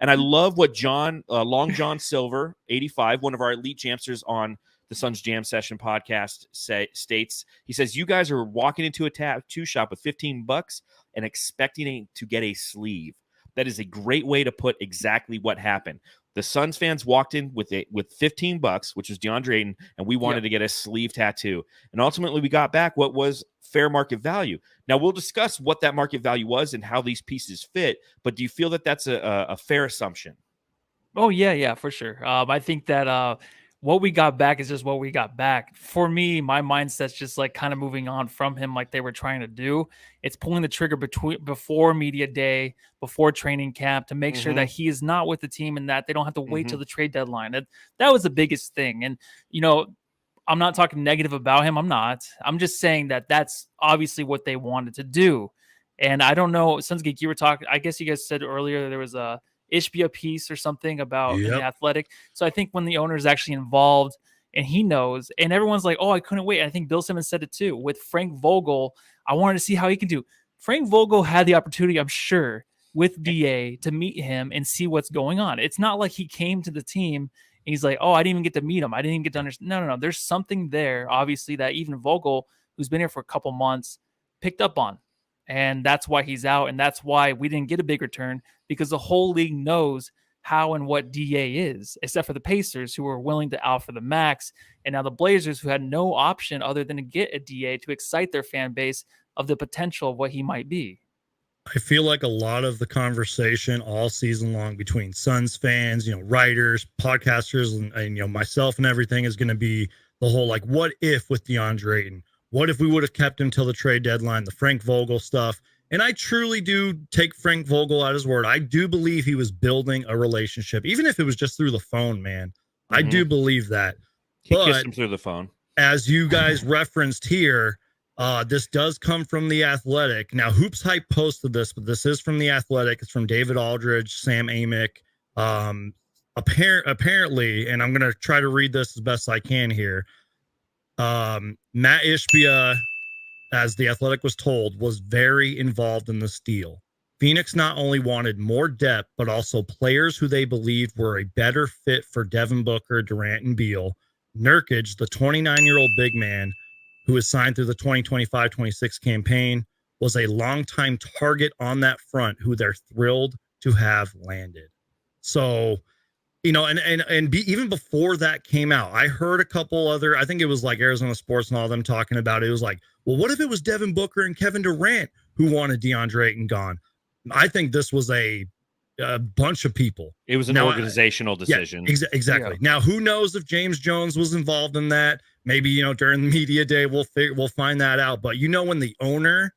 And I love what Long John Silver, 85, one of our elite jamsters on the Suns Jam Session podcast states. He says, you guys are walking into a tattoo shop with $15 and expecting to get a sleeve. That is a great way to put exactly what happened. The Suns fans walked in with $15, which was Deandre Ayton, and we wanted to get a sleeve tattoo. And ultimately, we got back what was fair market value. Now, we'll discuss what that market value was and how these pieces fit, but do you feel that that's a fair assumption? Oh, yeah, for sure. I think that what we got back is just what we got back. For me, my mindset's just like kind of moving on from him like they were trying to do. It's pulling the trigger before media day, before training camp to make sure that he is not with the team and that they don't have to wait till the trade deadline. That was the biggest thing. And, I'm not talking negative about him. I'm not. I'm just saying that that's obviously what they wanted to do. And I don't know, Suns Geek, you were talking, I guess you guys said earlier there was a Ishbia piece or something about the Athletic. So I think when the owner is actually involved and he knows, and everyone's like, oh, I couldn't wait. And I think Bill Simmons said it too. With Frank Vogel, I wanted to see how he can do. Frank Vogel had the opportunity, I'm sure, with DA to meet him and see what's going on. It's not like he came to the team and he's like, oh, I didn't even get to meet him. I didn't even get to understand. No. There's something there, obviously, that even Vogel, who's been here for a couple months, picked up on. And that's why he's out. And that's why we didn't get a big return, because the whole league knows how and what DA is, except for the Pacers, who were willing to offer the max. And now the Blazers, who had no option other than to get a DA to excite their fan base of the potential of what he might be. I feel like a lot of the conversation all season long between Suns fans, writers, podcasters, and myself and everything is going to be the whole, like, what if with Deandre Ayton? What if we would have kept him till the trade deadline, the Frank Vogel stuff? And I truly do take Frank Vogel at his word. I do believe he was building a relationship, even if it was just through the phone, man. I do believe that. He kissed him through the phone. As you guys referenced here, this does come from The Athletic. Now, Hoops Hype posted this, but this is from The Athletic. It's from David Aldridge, Sam Amick. Apparently, and I'm going to try to read this as best I can here, Matt Ishbia, as The Athletic was told, was very involved in this deal. Phoenix not only wanted more depth, but also players who they believed were a better fit for Devin Booker, Durant, and Beal. Nurkic, the 29-year-old big man who was signed through the 2025-26 campaign, was a longtime target on that front who they're thrilled to have landed. So, even before that came out, I heard a couple other, I think it was like Arizona Sports and all them talking about it. It was like, well, what if it was Devin Booker and Kevin Durant who wanted DeAndre Ayton gone? I think this was a bunch of people. It was an organizational decision. Yeah, exactly. Yeah. Now, who knows if James Jones was involved in that? Maybe, during the media day, we'll find that out. But, when the owner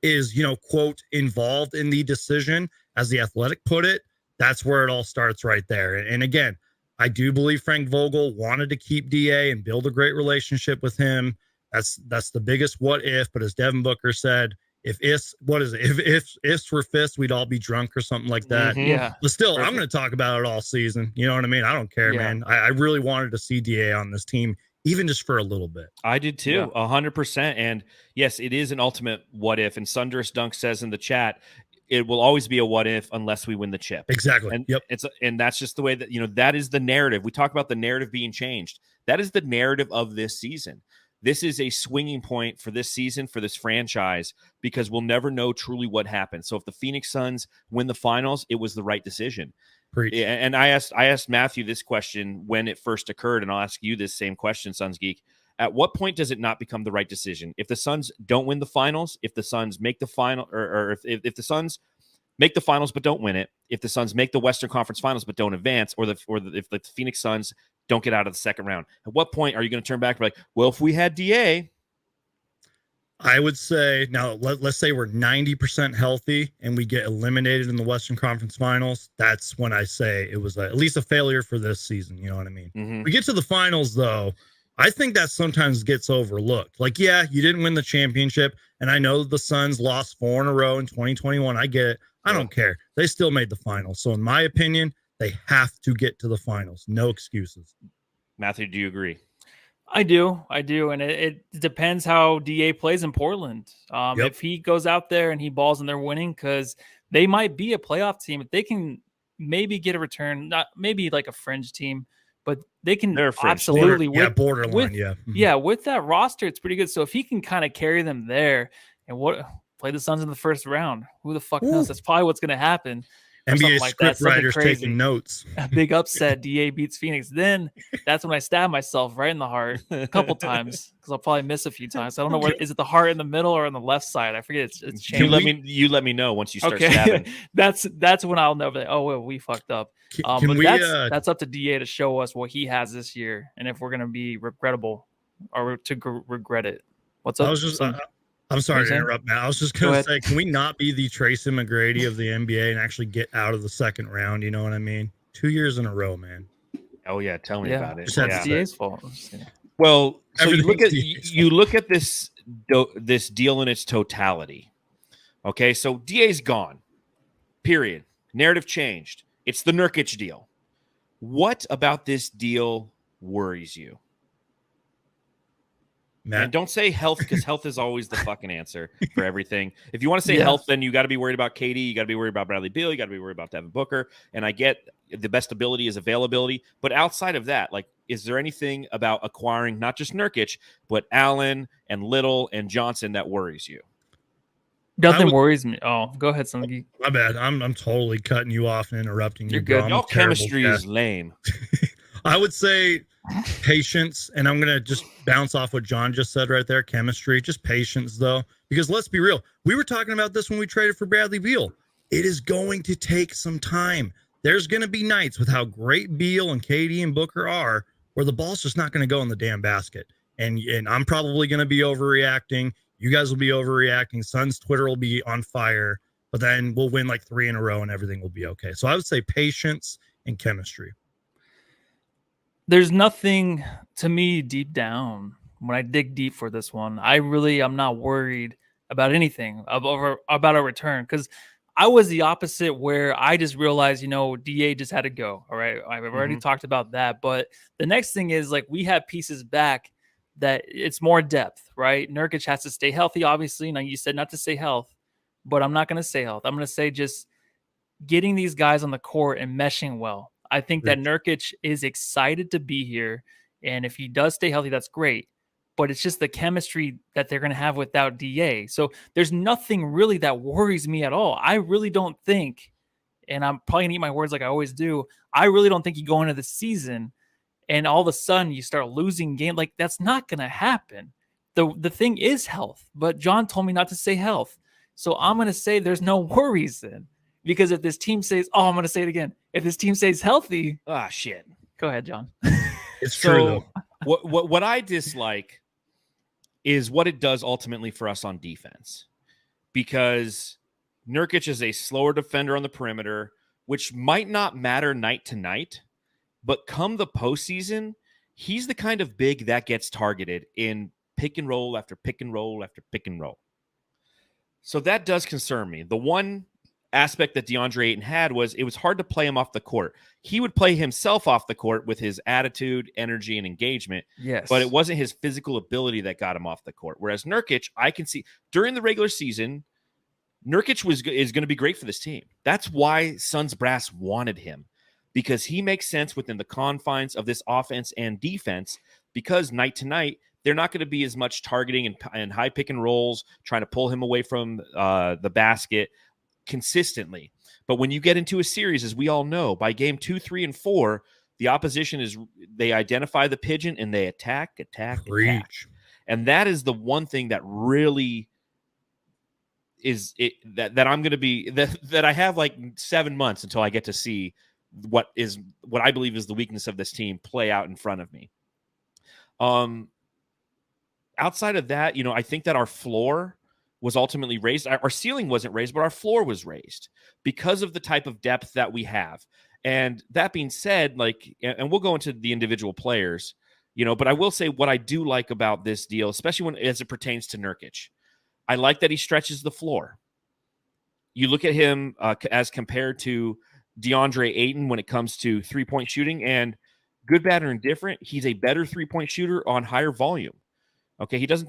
is, quote, involved in the decision, as The Athletic put it, that's where it all starts right there. And again, I do believe Frank Vogel wanted to keep DA and build a great relationship with him. That's the biggest what if. But as Devin Booker said, if ifs were fists, we'd all be drunk or something like that. Yeah. But still, perfect. I'm going to talk about it all season. You know what I mean? I don't care, man. I really wanted to see DA on this team, even just for a little bit. I did too, 100%. And yes, it is an ultimate what if. And Sundress Dunk says in the chat, it will always be a what if unless we win the chip. Exactly. And and that's just the way that, that is the narrative. We talk about the narrative being changed. That is the narrative of this season. This is a swinging point for this season, for this franchise, because we'll never know truly what happened. So if the Phoenix Suns win the finals, it was the right decision. Preach. And I asked Matthew this question when it first occurred, and I'll ask you this same question, Suns Geek. At what point does it not become the right decision? If the Suns don't win the finals, if the Suns make the final, or if the Suns make the finals but don't win it, if the Suns make the Western Conference Finals but don't advance, if the Phoenix Suns don't get out of the second round, at what point are you going to turn back and be like, well, if we had DA? I would say, now let's say we're 90% healthy and we get eliminated in the Western Conference Finals. That's when I say it was at least a failure for this season. You know what I mean? Mm-hmm. We get to the finals, though. I think that sometimes gets overlooked. Like, yeah, you didn't win the championship. And I know the Suns lost 4 in a row in 2021. I get it. I don't care. They still made the finals. So in my opinion, they have to get to the finals. No excuses. Matthew, do you agree? I do. And it depends how DA plays in Portland. If he goes out there and he balls and they're winning, because they might be a playoff team. If they can, maybe get a return, not maybe like a fringe team, but they can They're a fringe team. absolutely borderline, with that roster, it's pretty good. So if he can kind of carry them there and play the Suns in the first round, who the fuck knows? That's probably what's going to happen. NBA like script that, writers crazy. taking notes. A big upset, DA beats Phoenix. Then that's when I stab myself right in the heart a couple times because I'll probably miss a few times. I don't know where is it, the heart in the middle or on the left side? I forget. It's changed. You let me know once you start stabbing. that's when I'll know that. Oh well, we fucked up. That's up to DA to show us what he has this year and if we're gonna be regrettable or to regret it. What's up? I'm sorry to interrupt, Matt. I was just going to say, can we not be the Tracy McGrady of the NBA and actually get out of the second round? You know what I mean? 2 years in a row, man. Oh, yeah. Tell me about it. It's DA's fault. Well, so you look at this deal in its totality. Okay, so DA's gone. Period. Narrative changed. It's the Nurkic deal. What about this deal worries you? Matt? And don't say health because health is always the fucking answer for everything. If you want to say health, then you got to be worried about KD. You got to be worried about Bradley Beal. You got to be worried about Devin Booker. And I get the best ability is availability. But outside of that, like, is there anything about acquiring not just Nurkic, but Allen and Little and Johnson that worries you? Nothing worries me. Oh, go ahead, Sungi. My bad. I'm totally cutting you off and interrupting you. You're good. Y'all chemistry is lame. I would say patience, and I'm going to just bounce off what John just said right there. Chemistry, just patience, though, because let's be real. We were talking about this when we traded for Bradley Beal. It is going to take some time. There's going to be nights with how great Beal and KD and Booker are where the ball's just not going to go in the damn basket. And I'm probably going to be overreacting. You guys will be overreacting. Suns Twitter will be on fire, but then we'll win like 3 in a row and everything will be okay. So I would say patience and chemistry. There's nothing to me deep down when I dig deep for this one. I'm not worried about anything about a return because I was the opposite where I just realized, DA just had to go. All right. I've already talked about that. But the next thing is like we have pieces back that it's more depth, right? Nurkic has to stay healthy, obviously. Now you said not to say health, but I'm not going to say health. I'm going to say just getting these guys on the court and meshing well. I think that Nurkic is excited to be here. And if he does stay healthy, that's great. But it's just the chemistry that they're going to have without DA. So there's nothing really that worries me at all. I really don't think, and I'm probably going to eat my words like I always do, I really don't think you go into the season and all of a sudden you start losing game. Like, that's not going to happen. The thing is health. But John told me not to say health. So I'm going to say there's no worries then. Because if this team says, I'm going to say it again. If this team stays healthy. Shit. Go ahead, John. It's true, though. What I dislike is what it does ultimately for us on defense. Because Nurkic is a slower defender on the perimeter, which might not matter night to night. But come the postseason, he's the kind of big that gets targeted in pick and roll after pick and roll after pick and roll. So that does concern me. The one aspect that Deandre Ayton had was it was hard to play him off the court. He would play himself off the court with his attitude, energy, and engagement. Yes. But it wasn't his physical ability that got him off the court. Whereas Nurkic, I can see during the regular season, Nurkic is going to be great for this team. That's why Suns brass wanted him, because he makes sense within the confines of this offense and defense, because night to night, they're not going to be as much targeting and high pick and rolls, trying to pull him away from the basket consistently. But when you get into a series, as we all know, by game 2, 3, and 4, the opposition they identify the pigeon and they attack. And that is the one thing that really is it that I'm going to be that I have like 7 months until I get to see what I believe is the weakness of this team play out in front of me. Outside of that, I think that our floor was ultimately raised. Our ceiling wasn't raised, but our floor was raised because of the type of depth that we have. And that being said, and we'll go into the individual players, but I will say what I do like about this deal, especially as it pertains to Nurkic. I like that he stretches the floor. You look at him as compared to Deandre Ayton when it comes to 3-point shooting, and good, bad, or indifferent, he's a better 3-point shooter on higher volume. Okay, he doesn't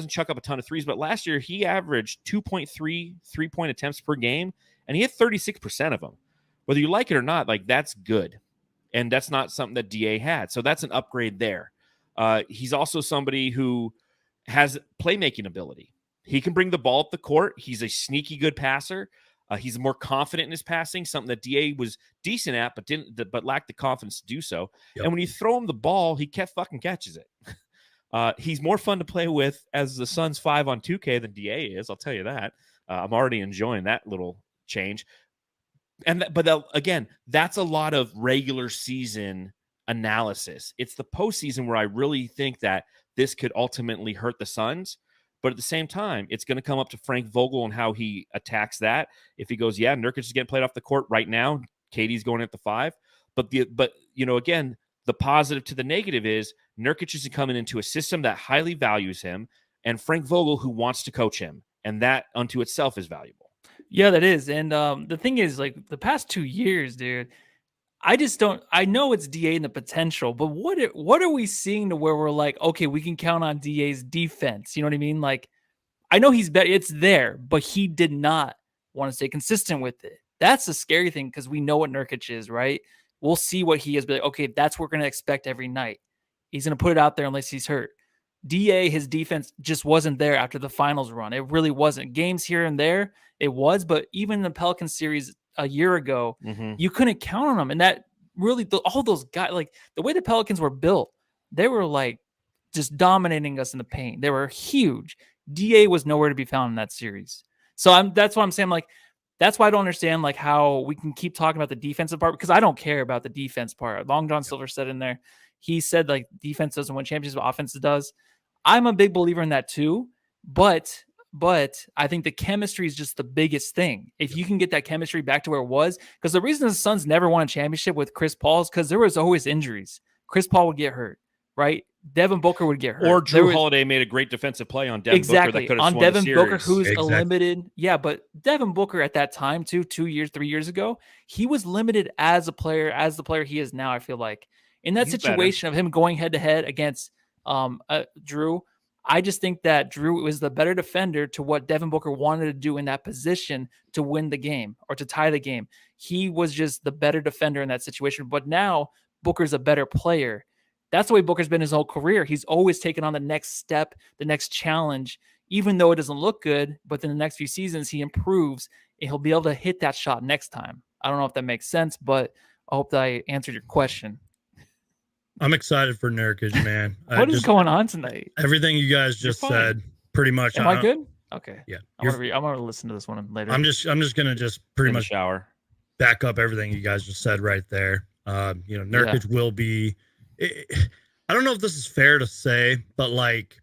chuck up a ton of threes, but last year he averaged 2.3 3-point attempts per game, and he hit 36% of them. whether you like it or not, like that's good. And that's not something that DA had. So that's an upgrade there. He's also somebody who has playmaking ability. He can bring the ball up the court. He's a sneaky good passer. He's more confident in his passing, something that DA was decent at, but lacked the confidence to do so. Yep. And when you throw him the ball, he fucking catches it. He's more fun to play with as the Suns 5 on 2K than DA is. I'll tell you that. I'm already enjoying that little change. But again, that's a lot of regular season analysis. It's the postseason where I really think that this could ultimately hurt the Suns. But at the same time, it's going to come up to Frank Vogel and how he attacks that. If he goes, yeah, Nurkic is getting played off the court right now, KD's going at the 5. But again, the positive to the negative is Nurkic is coming into a system that highly values him, and Frank Vogel who wants to coach him, and that unto itself is valuable. Yeah, that is. And the thing is, like the past 2 years, dude, I know it's DA and the potential, but what are we seeing to where we're like, okay, we can count on DA's defense? You know what I mean? Like, I know he's better, it's there, but he did not want to stay consistent with it. That's the scary thing because we know what Nurkic is, right? We'll see what he is. But okay, that's what we're going to expect every night. He's going to put it out there unless he's hurt. DA, his defense just wasn't there after the finals run. It really wasn't. Games here and there, it was, but even the Pelicans series a year ago, you couldn't count on them. And that really, all those guys, like the way the Pelicans were built, they were like just dominating us in the paint. They were huge. DA was nowhere to be found in that series. So that's why I'm saying, like, that's why I don't understand like how we can keep talking about the defensive part, because I don't care about the defense part. Long John Silver said in there, he said like defense doesn't win championships, but offense does. I'm a big believer in that too, but I think the chemistry is just the biggest thing. If you can get that chemistry back to where it was, because the reason the Suns never won a championship with Chris Paul is because there was always injuries. Chris Paul would get hurt, right? Devin Booker would get hurt. Or Drew Holiday made a great defensive play on Devin Booker that could have swung the series. Booker, who's a limited. Yeah, but Devin Booker at that time too, 3 years ago, he was limited as the player he is now, I feel like. In that situation of him going head to head against Drew, I just think that Drew was the better defender to what Devin Booker wanted to do in that position to win the game or to tie the game. He was just the better defender in that situation. But now Booker's a better player. That's the way Booker's been his whole career. He's always taken on the next step, the next challenge, even though it doesn't look good. But in the next few seasons, he improves and he'll be able to hit that shot next time. I don't know if that makes sense, but I hope that I answered your question. I'm excited for Nurkic, man. What is going on tonight? Everything you guys just said, pretty much. Am I good? Okay. Yeah. I'm gonna listen to this one later. I'm just gonna pretty much shower, back up everything you guys just said right there. Nurkic will be. I don't know if this is fair to say, but like,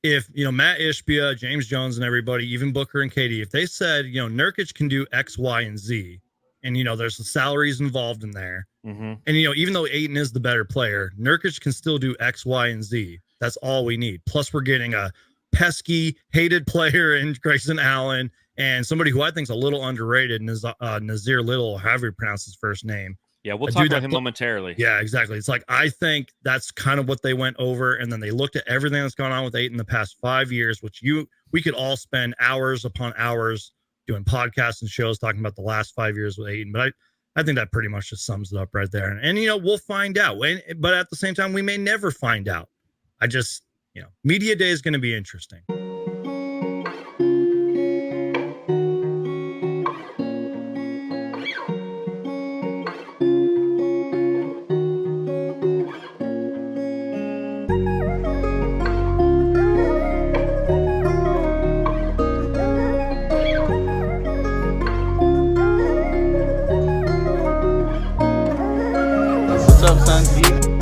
if Matt Ishbia, James Jones, and everybody, even Booker and KD, if they said Nurkic can do X, Y, and Z, and there's the salaries involved in there. And, even though Ayton is the better player, Nurkic can still do X, Y, and Z. That's all we need. Plus, we're getting a pesky, hated player in Grayson Allen and somebody who I think is a little underrated, Nazir Little, however you pronounce his first name. Yeah, we'll talk about him momentarily. Yeah, exactly. It's like, I think that's kind of what they went over. And then they looked at everything that's gone on with Ayton the past 5 years, which we could all spend hours upon hours doing podcasts and shows talking about the last 5 years with Ayton. But I think that pretty much just sums it up right there. And we'll find out. But at the same time, we may never find out. Media day is going to be interesting. What's up, son?